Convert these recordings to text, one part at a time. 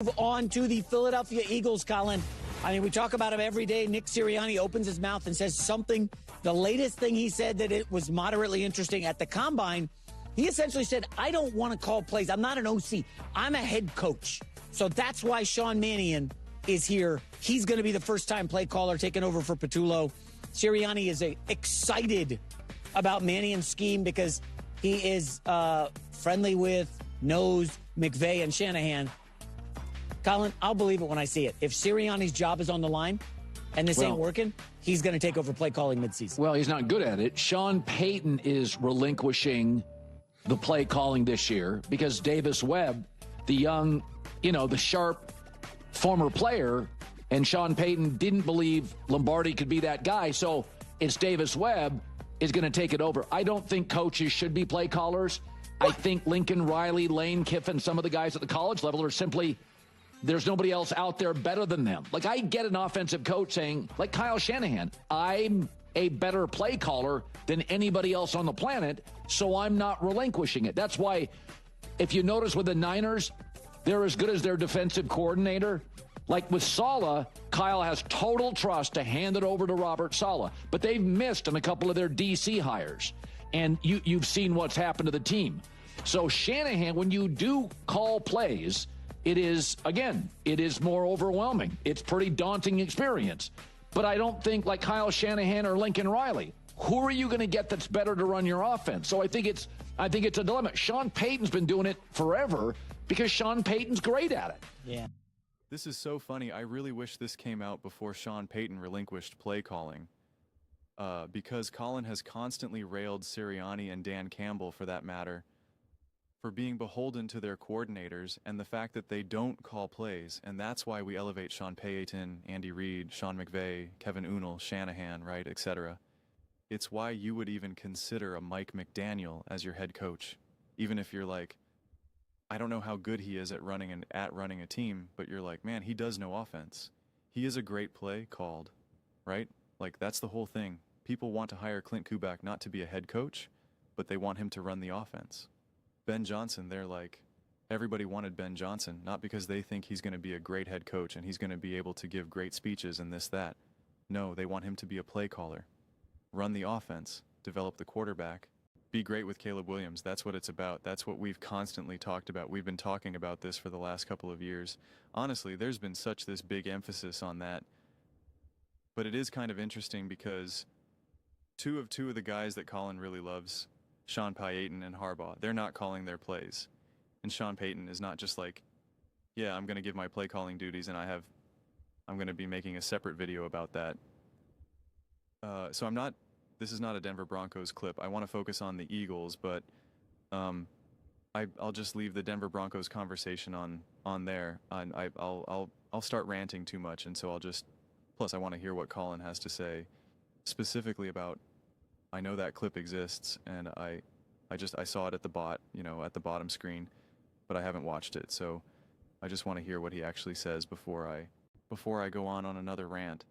Move on to the Philadelphia Eagles, Colin. I mean, we talk about him every day. Nick Sirianni opens his mouth and says something. The latest thing he said that it was moderately interesting at the Combine, he essentially said, I don't want to call plays. I'm not an OC. I'm a head coach. So that's why Sean Mannion is here. He's going to be the first-time play caller taking over for Patullo. Sirianni is excited about Mannion's scheme because he is friendly with, knows McVay and Shanahan. Colin, I'll believe it when I see it. If Sirianni's job is on the line and this ain't working, he's going to take over play calling midseason. Well, he's not good at it. Sean Payton is relinquishing the play calling this year because Davis Webb, the young, the sharp former player, and Sean Payton didn't believe Lombardi could be that guy. So it's Davis Webb is going to take it over. I don't think coaches should be play callers. I think Lincoln Riley, Lane Kiffin, some of the guys at the college level are simply, there's nobody else out there better than them. Like, I get an offensive coach saying, like Kyle Shanahan, I'm a better play caller than anybody else on the planet, so I'm not relinquishing it. That's why, if you notice with the Niners, they're as good as their defensive coordinator. Like with Saleh, Kyle has total trust to hand it over to Robert Saleh. But they've missed on a couple of their DC hires. And you've seen what's happened to the team. So Shanahan, when you do call plays, it is more overwhelming. It's pretty daunting experience. But I don't think like Kyle Shanahan or Lincoln Riley, who are you going to get that's better to run your offense? So I think it's a dilemma. Sean Payton's been doing it forever because Sean Payton's great at it. Yeah. This is so funny. I really wish this came out before Sean Payton relinquished play calling. Because Colin has constantly railed Sirianni and Dan Campbell, for that matter, for being beholden to their coordinators and the fact that they don't call plays. And that's why we elevate Sean Payton, Andy Reid, Sean McVay, Kevin Unal, Shanahan, right, etc. It's why you would even consider a Mike McDaniel as your head coach, even if you're like, I don't know how good he is at running a team, but you're like, man, he does no offense. He is a great play called, right? Like, that's the whole thing. People want to hire Clint Kubiak not to be a head coach, but they want him to run the offense. Ben Johnson, they're like, everybody wanted Ben Johnson, not because they think he's going to be a great head coach and he's going to be able to give great speeches and this, that. No, they want him to be a play caller, run the offense, develop the quarterback, be great with Caleb Williams. That's what it's about. That's what we've constantly talked about. We've been talking about this for the last couple of years. Honestly, there's been such this big emphasis on that. But it is kind of interesting because two of the guys that Colin really loves, Sean Payton and Harbaugh, they're not calling their plays. And Sean Payton is not just like, yeah, I'm going to give my play calling duties and I'm going to be making a separate video about that. So this is not a Denver Broncos clip. I want to focus on the Eagles, but I'll just leave the Denver Broncos conversation on there. And I'll start ranting too much, and so plus I want to hear what Colin has to say specifically about. I know that clip exists, and I saw it at the bottom screen, but I haven't watched it, so I just want to hear what he actually says before I go on another rant.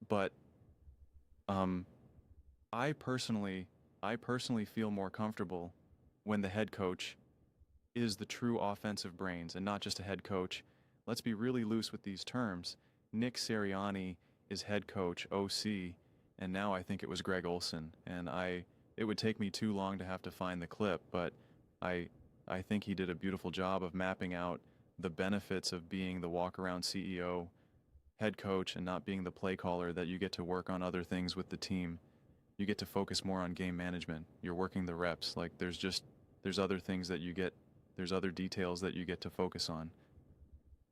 But I personally feel more comfortable when the head coach is the true offensive brains and not just a head coach. Let's be really loose with these terms. Nick Sirianni is head coach, OC, and now I think it was Greg Olson. And it would take me too long to have to find the clip, but I think he did a beautiful job of mapping out the benefits of being the walk-around CEO, head coach, and not being the play caller, that you get to work on other things with the team. You get to focus more on game management. You're working the reps. Like, there's other things that you get, there's other details that you get to focus on.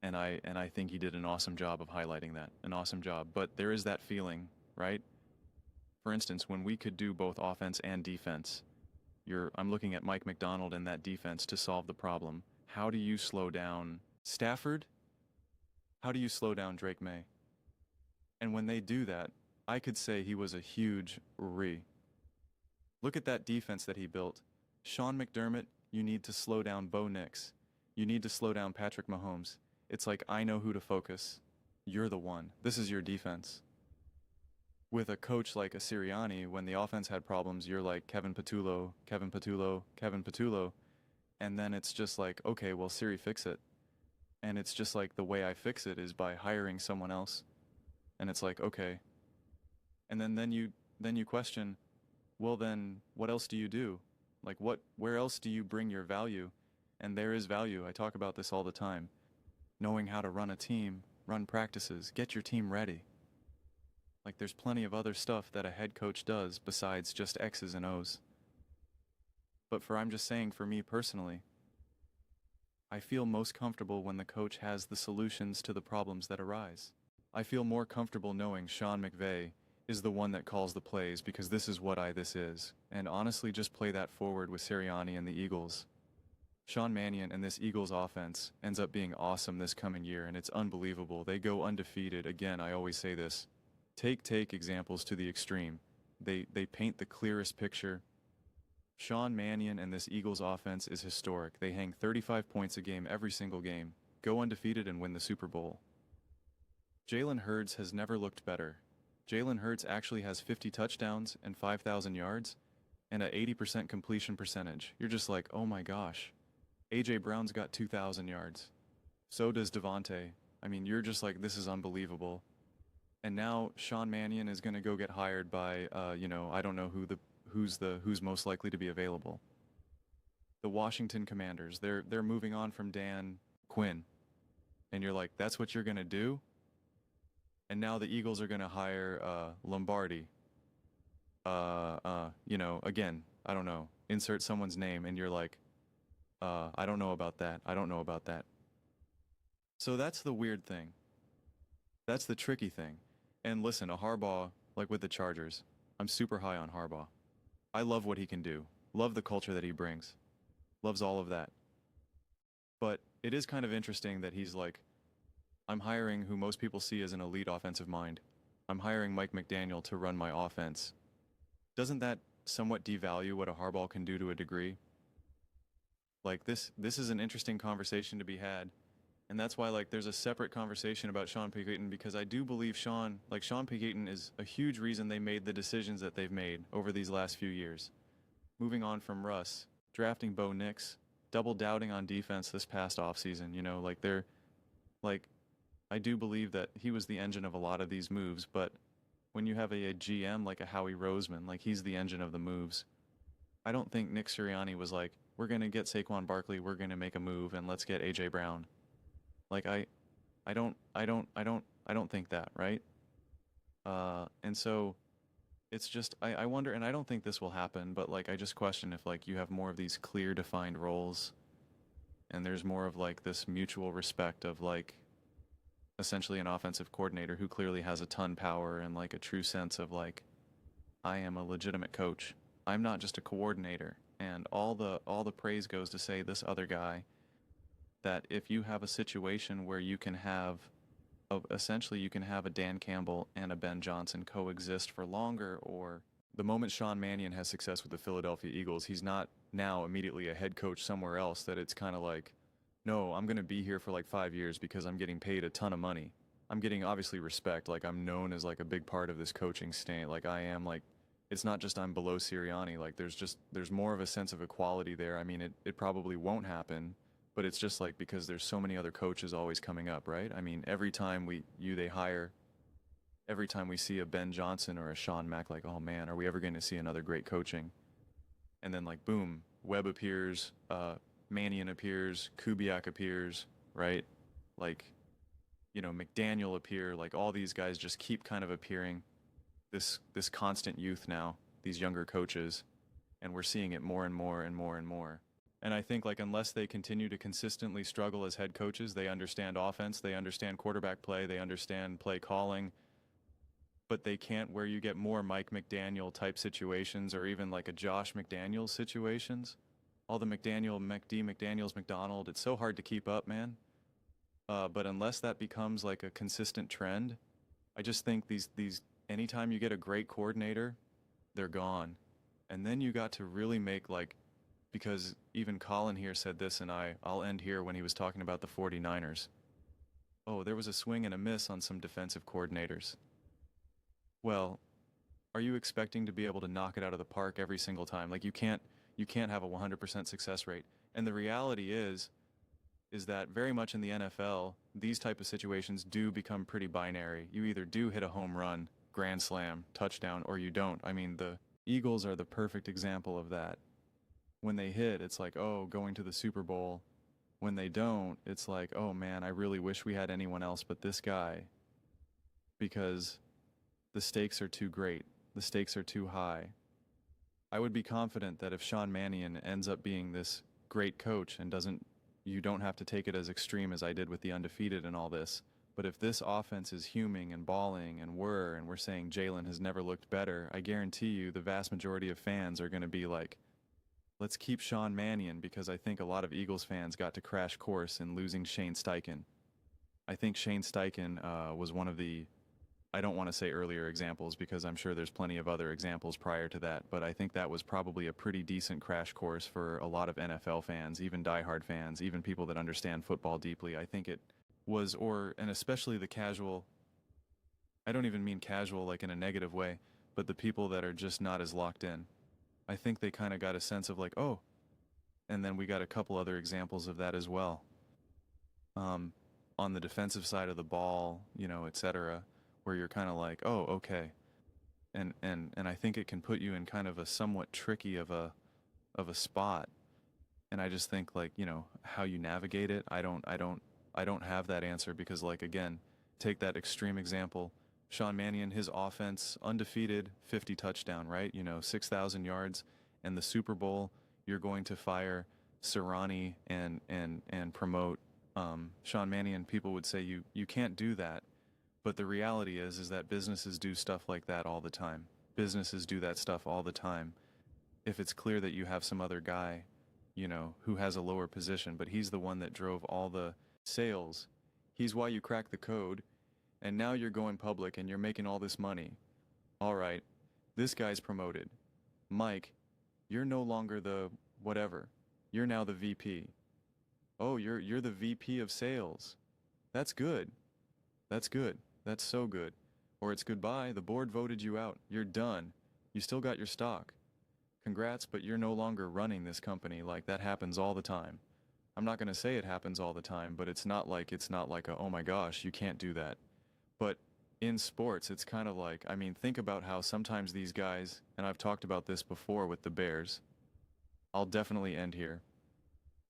And I think he did an awesome job of highlighting that. An awesome job. But there is that feeling, right? For instance, when we could do both offense and defense, I'm looking at Mike McDonald and that defense to solve the problem. How do you slow down Stafford? How do you slow down Drake May? And when they do that, I could say he was a huge Look at that defense that he built. Sean McDermott, you need to slow down Bo Nix. You need to slow down Patrick Mahomes. It's like, I know who to focus. You're the one. This is your defense. With a coach like a Sirianni, when the offense had problems, you're like Kevin Patullo. And then it's just like, okay, well, Siri, fix it. And it's just like the way I fix it is by hiring someone else. And it's like, okay. And then you question, well then what else do you do? Like where else do you bring your value? And there is value. I talk about this all the time. Knowing how to run a team, run practices, get your team ready. Like there's plenty of other stuff that a head coach does besides just X's and O's. But I'm just saying, for me personally, I feel most comfortable when the coach has the solutions to the problems that arise. I feel more comfortable knowing Sean McVay is the one that calls the plays because this is what this is. And honestly, just play that forward with Sirianni and the Eagles. Sean Mannion and this Eagles offense ends up being awesome this coming year, and it's unbelievable. They go undefeated. Again, I always say this. Take examples to the extreme. They paint the clearest picture. Sean Mannion and this Eagles offense is historic. They hang 35 points a game every single game, go undefeated, and win the Super Bowl. Jalen Hurts has never looked better. Jalen Hurts actually has 50 touchdowns and 5,000 yards and an 80% completion percentage. You're just like, oh my gosh. A.J. Brown's got 2,000 yards. So does Devontae. I mean, you're just like, this is unbelievable. And now Sean Mannion is going to go get hired by, I don't know who's most likely to be available. The Washington Commanders. They're moving on from Dan Quinn. And you're like, that's what you're going to do? And now the Eagles are going to hire Lombardi. Again, I don't know. Insert someone's name and you're like, I don't know about that. I don't know about that. So that's the weird thing. That's the tricky thing. And listen, a Harbaugh, like with the Chargers, I'm super high on Harbaugh. I love what he can do. Love the culture that he brings. Loves all of that. But it is kind of interesting that he's like, I'm hiring who most people see as an elite offensive mind. I'm hiring Mike McDaniel to run my offense. Doesn't that somewhat devalue what a Harbaugh can do to a degree? Like this is an interesting conversation to be had. And that's why there's a separate conversation about Sean Payton, because I do believe Sean Payton is a huge reason they made the decisions that they've made over these last few years. Moving on from Russ, drafting Bo Nix, double doubting on defense this past offseason, I do believe that he was the engine of a lot of these moves, but when you have a GM like a Howie Roseman, he's the engine of the moves. I don't think Nick Sirianni was like, we're going to get Saquon Barkley, we're going to make a move, and let's get A.J. Brown. I don't think that, right? And so it's just, I wonder, and I don't think this will happen, but I just question if you have more of these clear defined roles and there's more of this mutual respect of essentially an offensive coordinator who clearly has a ton power and a true sense of I am a legitimate coach. I'm not just a coordinator. And all the praise goes to say this other guy, that if you have a situation where you can have essentially you can have a Dan Campbell and a Ben Johnson coexist for longer, or the moment Sean Mannion has success with the Philadelphia Eagles, he's not now immediately a head coach somewhere else, that it's kind of no, I'm going to be here for 5 years because I'm getting paid a ton of money. I'm getting obviously respect. I'm known as a big part of this coaching stint. I am it's not just I'm below Sirianni. There's more of a sense of equality there. I mean, it probably won't happen, but it's just because there's so many other coaches always coming up, right? I mean, every time they hire, every time we see a Ben Johnson or a Sean Mack, oh man, are we ever going to see another great coaching? And then boom, Webb appears, Mannion appears, Kubiak appears, right? McDaniel appear, all these guys just keep kind of appearing. This constant youth now, these younger coaches, and we're seeing it more and more and more and more. And I think unless they continue to consistently struggle as head coaches, they understand offense, they understand quarterback play, they understand play calling, but they can't, where you get more Mike McDaniel type situations or even a Josh McDaniels situations. All the McDaniels, McDonald, it's so hard to keep up, man. But unless that becomes a consistent trend, I just think these anytime you get a great coordinator, they're gone. And then you got to really make because even Colin here said this, and I'll end here when he was talking about the 49ers. Oh, there was a swing and a miss on some defensive coordinators. Well, are you expecting to be able to knock it out of the park every single time? You can't have a 100% success rate. And the reality is is that very much in the NFL, these type of situations do become pretty binary. You either do hit a home run, grand slam, touchdown, or you don't. I mean, the Eagles are the perfect example of that. When they hit, it's like, oh, going to the Super Bowl. When they don't, it's like, oh man, I really wish we had anyone else but this guy, because the stakes are too great. The stakes are too high. I would be confident that if Sean Mannion ends up being this great coach and you don't have to take it as extreme as I did with the Undisputed and all this, but if this offense is huming and balling and we're saying Jalen has never looked better, I guarantee you the vast majority of fans are going to be like, let's keep Sean Mannion, because I think a lot of Eagles fans got to crash course in losing Shane Steichen. I think Shane Steichen was one of the, I don't want to say earlier examples because I'm sure there's plenty of other examples prior to that, but I think that was probably a pretty decent crash course for a lot of NFL fans, even diehard fans, even people that understand football deeply. I think it was, and especially the casual, I don't even mean casual like in a negative way, but the people that are just not as locked in. I think they kind of got a sense of like, oh, and then we got a couple other examples of that as well. On the defensive side of the ball, etc., where you're kind of like, oh, okay. And I think it can put you in kind of a somewhat tricky of a spot. And I just think like, how you navigate it, I don't have that answer, because like, again, take that extreme example. Sean Mannion, his offense, undefeated, 50 touchdown, right? 6,000 yards. And the Super Bowl, you're going to fire Sirianni and promote Sean Mannion. People would say you can't do that. But the reality is that businesses do stuff like that all the time. Businesses do that stuff all the time. If it's clear that you have some other guy, who has a lower position, but he's the one that drove all the sales, he's why you cracked the code. And now you're going public and you're making all this money. All right, this guy's promoted. Mike, you're no longer the whatever. You're now the VP. Oh, you're the VP of sales. That's good. That's good. That's so good. Or it's goodbye. The board voted you out. You're done. You still got your stock. Congrats, but you're no longer running this company. Like, that happens all the time. I'm not going to say it happens all the time, but it's not like oh my gosh, you can't do that. But in sports, it's kind of like, think about how sometimes these guys, and I've talked about this before with the Bears. I'll definitely end here.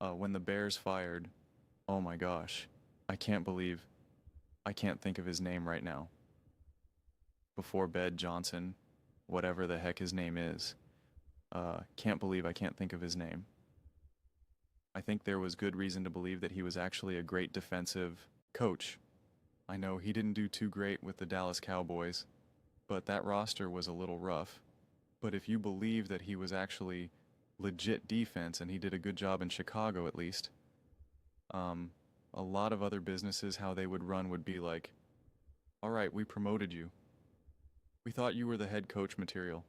When the Bears fired, oh my gosh, I can't think of his name right now. Before Bed Johnson, whatever the heck his name is. Can't believe I can't think of his name. I think there was good reason to believe that he was actually a great defensive coach. I know he didn't do too great with the Dallas Cowboys, but that roster was a little rough. But if you believe that he was actually legit defense, and he did a good job in Chicago at least, a lot of other businesses, how they would run would be like, all right, we promoted you. We thought you were the head coach material.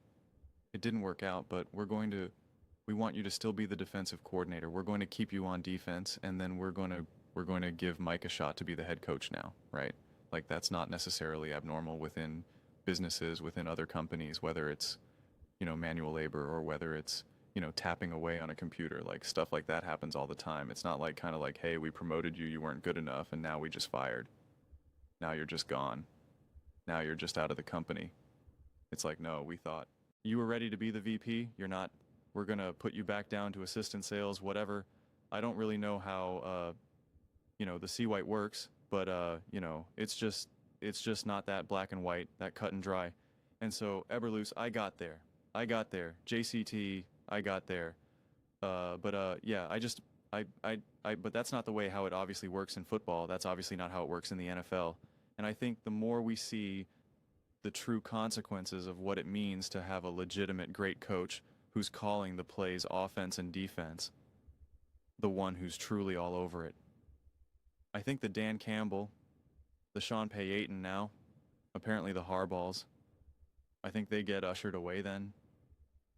It didn't work out, but we want you to still be the defensive coordinator. We're going to keep you on defense, and then we're going to give Mike a shot to be the head coach now, right? Like, that's not necessarily abnormal within businesses, within other companies, whether it's, manual labor or whether it's, tapping away on a computer. Like, stuff like that happens all the time. It's not like kind of like, hey, we promoted you, you weren't good enough, and now we just fired. Now you're just gone. Now you're just out of the company. It's like, no, we thought you were ready to be the VP. You're not. We're going to put you back down to assistant sales, whatever. I don't really know how, the C-White works, but, it's just not that black and white, that cut and dry. And so, Eberloose, I got there. JCT, I got there. But that's not the way how it obviously works in football. That's obviously not how it works in the NFL. And I think the more we see the true consequences of what it means to have a legitimate great coach who's calling the plays offense and defense, the one who's truly all over it. I think the Dan Campbell, the Sean Payton now, apparently the Harbaughs, I think they get ushered away then.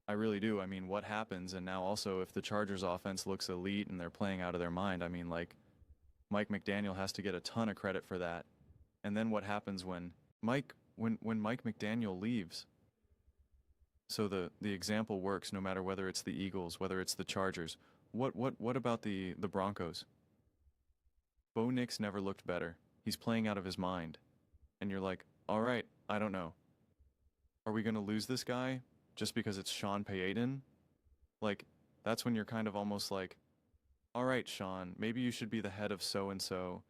I really do. What happens? And now also, if the Chargers offense looks elite and they're playing out of their mind, Mike McDaniel has to get a ton of credit for that. And then what happens when Mike McDaniel leaves? So the example works no matter whether it's the Eagles, whether it's the Chargers. What about the Broncos? Bo Nix never looked better. He's playing out of his mind. And you're like, all right, I don't know. Are we going to lose this guy just because it's Sean Payton? Like, that's when you're kind of almost like, all right, Sean, maybe you should be the head of so-and-so.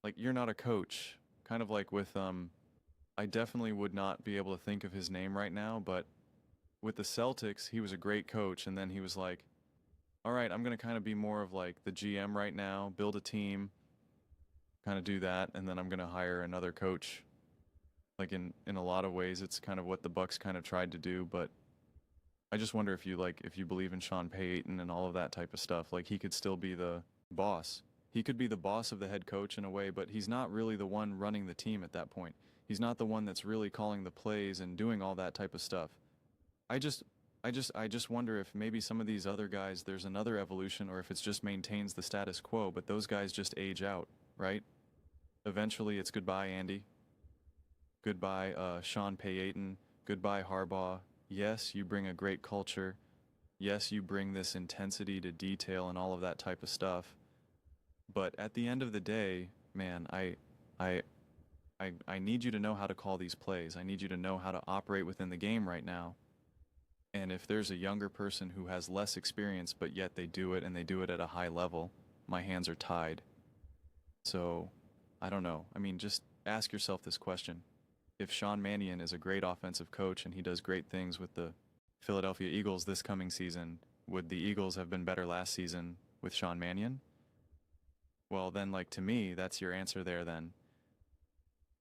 Like, you're not a coach. Kind of like with, I definitely would not be able to think of his name right now, but with the Celtics, he was a great coach, and then he was like, all right, I'm going to kind of be more of like the GM right now, build a team, kind of do that, and then I'm going to hire another coach. Like in a lot of ways, it's kind of what the Bucks kind of tried to do, but I just wonder if you believe in Sean Payton and all of that type of stuff. Like, he could still be the boss. He could be the boss of the head coach in a way, but he's not really the one running the team at that point. He's not the one that's really calling the plays and doing all that type of stuff. I just wonder if maybe some of these other guys, there's another evolution, or if it just maintains the status quo, but those guys just age out, right? Eventually it's goodbye, Andy. Goodbye, Sean Payton. Goodbye, Harbaugh. Yes, you bring a great culture. Yes, you bring this intensity to detail and all of that type of stuff. But at the end of the day, man, I need you to know how to call these plays. I need you to know how to operate within the game right now. And if there's a younger person who has less experience, but yet they do it and they do it at a high level, my hands are tied. So, I don't know. I mean, just ask yourself this question. If Sean Mannion is a great offensive coach and he does great things with the Philadelphia Eagles this coming season, would the Eagles have been better last season with Sean Mannion? Well, then, like, to me, that's your answer there then.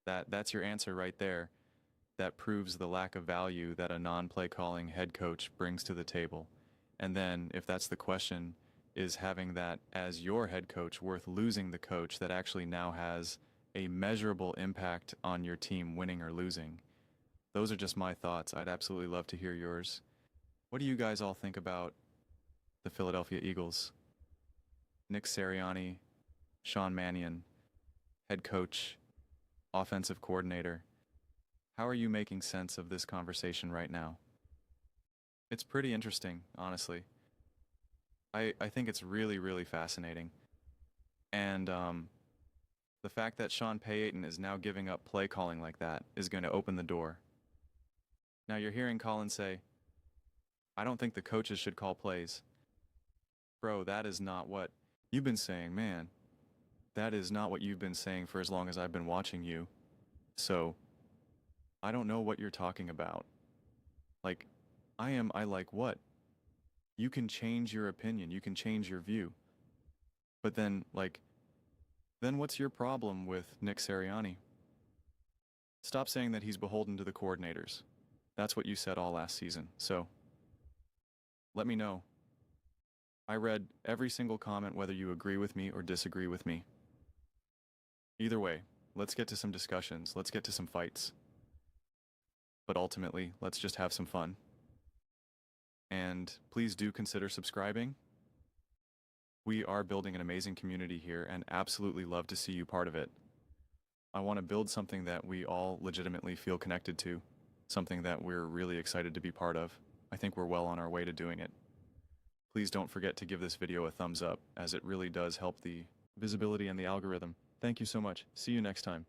That's your answer right there. That proves the lack of value that a non-play calling head coach brings to the table. And then, if that's the question, is having that as your head coach worth losing the coach that actually now has a measurable impact on your team winning or losing? Those are just my thoughts. I'd absolutely love to hear yours. What do you guys all think about the Philadelphia Eagles? Nick Sirianni, Sean Mannion, head coach, offensive coordinator. How are you making sense of this conversation right now? It's pretty interesting, honestly. I think it's really, really fascinating. And the fact that Sean Payton is now giving up play calling like that is going to open the door. Now you're hearing Colin say, I don't think the coaches should call plays. Bro, that is not what you've been saying, man. That is not what you've been saying for as long as I've been watching you. So, I don't know what you're talking about. Like, I like what? You can change your opinion, you can change your view. But then, like, then what's your problem with Nick Sirianni? Stop saying that he's beholden to the coordinators. That's what you said all last season. So, let me know. I read every single comment, whether you agree with me or disagree with me. Either way, let's get to some discussions. Let's get to some fights. But ultimately, let's just have some fun. And please do consider subscribing. We are building an amazing community here and absolutely love to see you part of it. I want to build something that we all legitimately feel connected to, something that we're really excited to be part of. I think we're well on our way to doing it. Please don't forget to give this video a thumbs up, as it really does help the visibility and the algorithm. Thank you so much. See you next time.